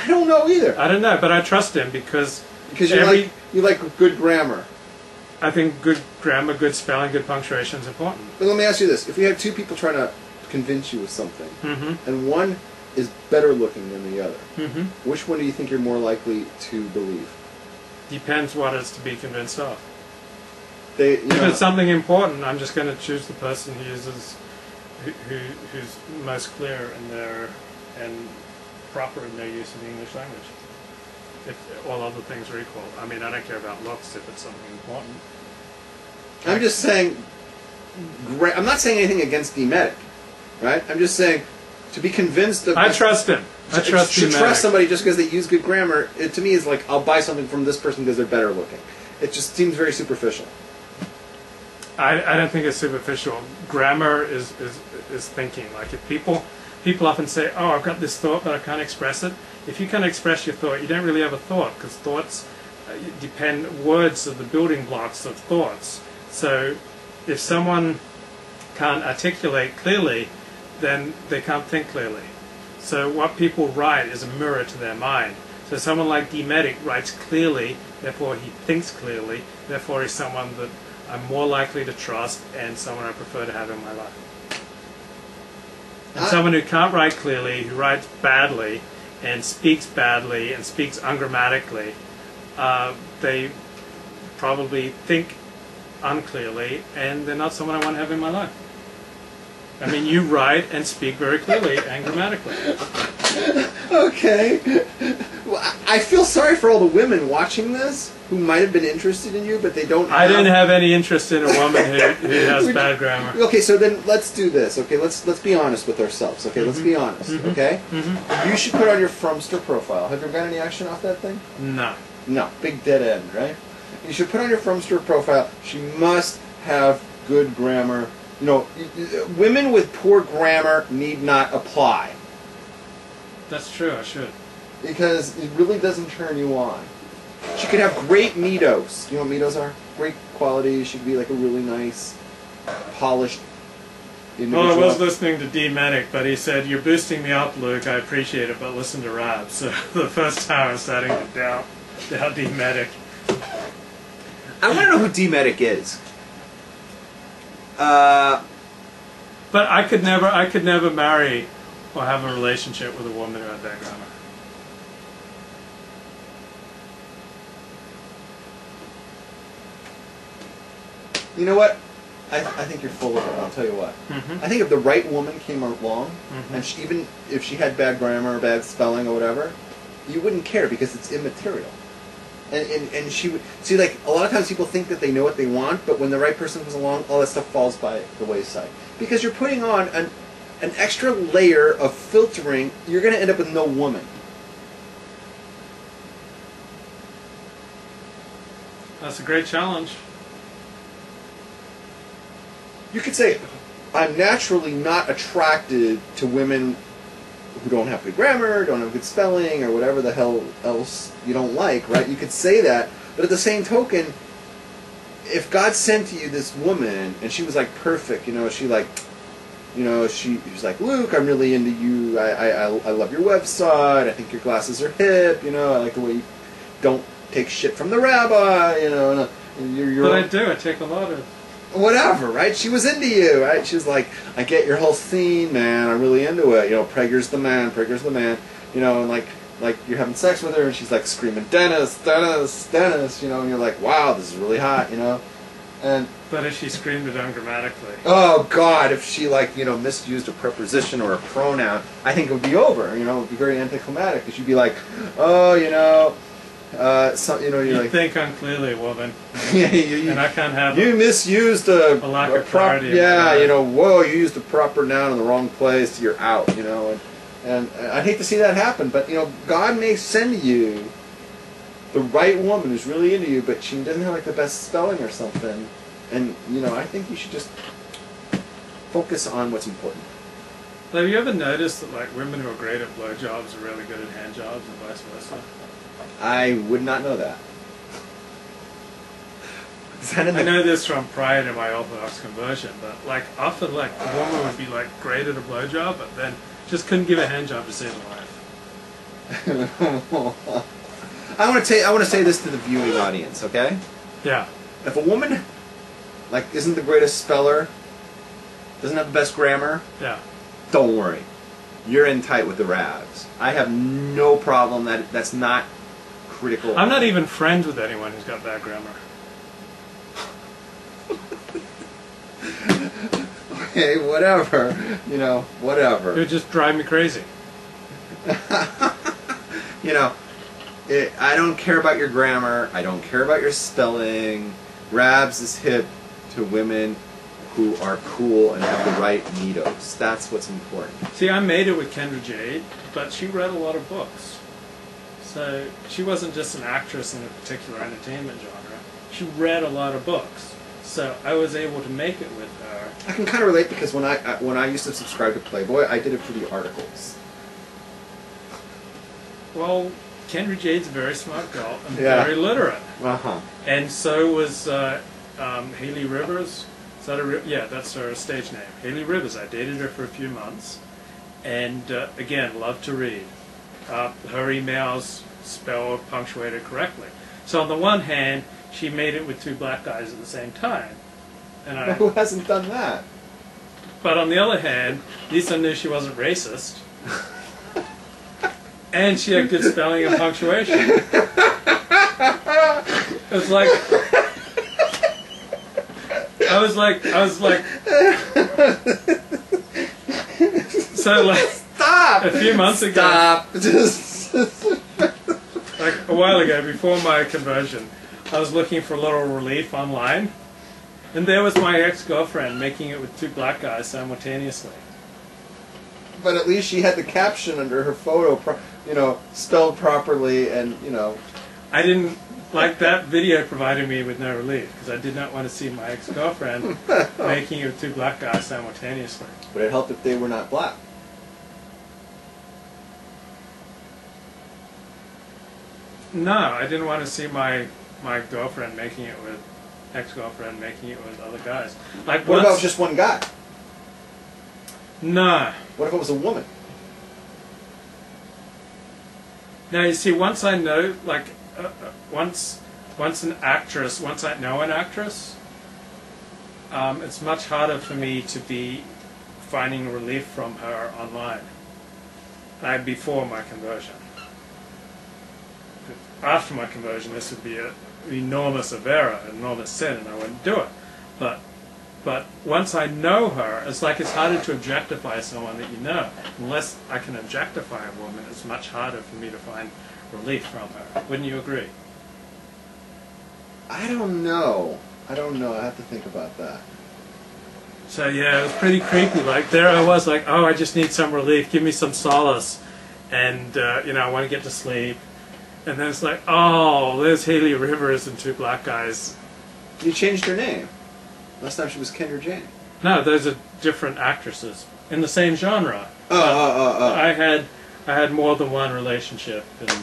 I don't know either. I don't know, but I trust him because you like good grammar. I think good grammar, good spelling, good punctuation is important. But let me ask you this: if we had two people trying to convince you of something, and one is better looking than the other, which one do you think you're more likely to believe? Depends what is to be convinced of. If it's something important, I'm just going to choose the person who's most clear in their and proper in their use of the English language. If all other things are equal. I mean, I don't care about looks if it's something important. I'm just saying. I'm not saying anything against Demetic, right? I'm just saying to be convinced of. I trust him. I trust to trust somebody just because they use good grammar. It to me is like I'll buy something from this person because they're better looking. It just seems very superficial. I don't think it's superficial. Grammar is thinking. Like if people often say, "Oh, I've got this thought, but I can't express it." If you can't express your thought, you don't really have a thought because thoughts words are the building blocks of thoughts. So if someone can't articulate clearly, then they can't think clearly. So what people write is a mirror to their mind. So someone like Demetic writes clearly, therefore he thinks clearly, therefore he's someone that I'm more likely to trust and someone I prefer to have in my life. And someone who can't write clearly, who writes badly, and speaks badly, and speaks ungrammatically, they probably think unclearly, and they're not someone I want to have in my life. I mean, you write and speak very clearly and grammatically. Okay. Well, I feel sorry for all the women watching this who might have been interested in you, but they don't have... I didn't have any interest in a woman who has bad grammar. Okay, so then let's do this. Okay, let's be honest with ourselves. Okay, let's be honest. Okay? You should put on your Frumster profile. Have you got any action off that thing? No. No. Big dead end, right? You should put on your Frumster profile, she must have good grammar. You know, women with poor grammar need not apply. That's true, I should. Because it really doesn't turn you on. She could have great meados. You know what meados are? Great quality. She could be like a really nice, polished individual. Well, I was listening to Demetic, but he said, "You're boosting me up, Luke. I appreciate it, but listen to Rob." So the first time I was starting to doubt Demetic. I want to know who Demetic is. But I could never marry or have a relationship with a woman who had that grammar. You know what? I think you're full of it. I'll tell you what. I think if the right woman came along, and even if she had bad grammar or bad spelling or whatever, you wouldn't care because it's immaterial. And she would see, like, a lot of times people think that they know what they want, but when the right person comes along, all that stuff falls by the wayside because you're putting on an extra layer of filtering. You're going to end up with no woman. That's a great challenge. You could say, I'm naturally not attracted to women who don't have good grammar, don't have good spelling, or whatever the hell else you don't like, right? You could say that, but at the same token, if God sent to you this woman, and she was like perfect, you know, she like, you know, she was like, Luke, I'm really into you, I love your website, I think your glasses are hip, you know, I like the way you don't take shit from the rabbi, you know, and you're But I do, I take a lot of... Whatever, right? She was into you, right? She was like, I get your whole scene, man. I'm really into it. You know, Prager's the man, Prager's the man. You know, and like you're having sex with her, and she's like screaming, Dennis, Dennis, Dennis. You know, and you're like, wow, this is really hot. You know, and but if she screamed it ungrammatically, oh God, if she like misused a preposition or a pronoun, I think it would be over. You know, it would be very anticlimactic because you'd be like, oh, you know. You like, think unclearly, woman. Yeah, and I can't have. You misused a lack of clarity. Yeah, you know, whoa, you used a proper noun in the wrong place. You're out. You know, and I'd hate to see that happen, but you know, God may send you the right woman who's really into you, but she doesn't have like the best spelling or something. And you know, I think you should just focus on what's important. Have you ever noticed that like women who are great at blowjobs are really good at hand jobs and vice versa? I would not know that. I know this from prior to my Orthodox conversion, but like often like a woman would be like great at a blowjob, but then just couldn't give a hand job to save her life. I want to say this to the viewing audience, okay? Yeah. If a woman, like, isn't the greatest speller, doesn't have the best grammar, Yeah. don't worry. You're in tight with the Rabs. I have no problem. That's not critical. I'm not even friends with anyone who's got bad grammar. Okay, whatever. You know, It whatever. would just drive me crazy. You know, I don't care about your grammar. I don't care about your spelling. Rabs is hip to women who are cool and have the right neatos. That's what's important. See, I made it with Kendra Jade, but she read a lot of books. So she wasn't just an actress in a particular entertainment genre. She read a lot of books. So I was able to make it with her. I can kind of relate because when I used to subscribe to Playboy, I did it for the articles. Well, Kendra Jade's a very smart girl and Yeah. very literate. Uh-huh. And so was Hailey Rivers. Is that yeah, that's her stage name. Hailey Rivers. I dated her for a few months. And again, loved to read. Her emails spelled, punctuated correctly. So on the one hand, she made it with two black guys at the same time. And Who hasn't done that? But on the other hand, Lisa knew she wasn't racist. And she had good spelling and punctuation. It was like... I was like... So like... Stop! A few months ago... Stop! Just... Like a while ago, before my conversion, I was looking for a little relief online. And there was my ex-girlfriend making it with two black guys simultaneously. But at least she had the caption under her photo, you know, spelled properly, and you know. I didn't like that video provided me with no relief because I did not want to see my ex-girlfriend making it with two black guys simultaneously. But it helped if they were not black. No, I didn't want to see my girlfriend making it with ex-girlfriend making it with other guys. Like What once, about just one guy? No. What if it was a woman? Now you see, once I know, like, once an actress, once I know an actress, it's much harder for me to be finding relief from her online. Before my conversion. After my conversion, this would be an enormous error, an enormous sin, and I wouldn't do it. But once I know her, it's like it's harder to objectify someone that you know. Unless I can objectify a woman, it's much harder for me to find relief from her. Wouldn't you agree? I don't know. I have to think about that. So yeah, it was pretty creepy. Like there I was, like, oh, I just need some relief. Give me some solace, and you know, I want to get to sleep. And then it's like, oh, there's Hailey Rivers and two black guys. You changed her name. Last time she was Kendra Jane. No, those are different actresses in the same genre. Oh. I had more than one relationship in the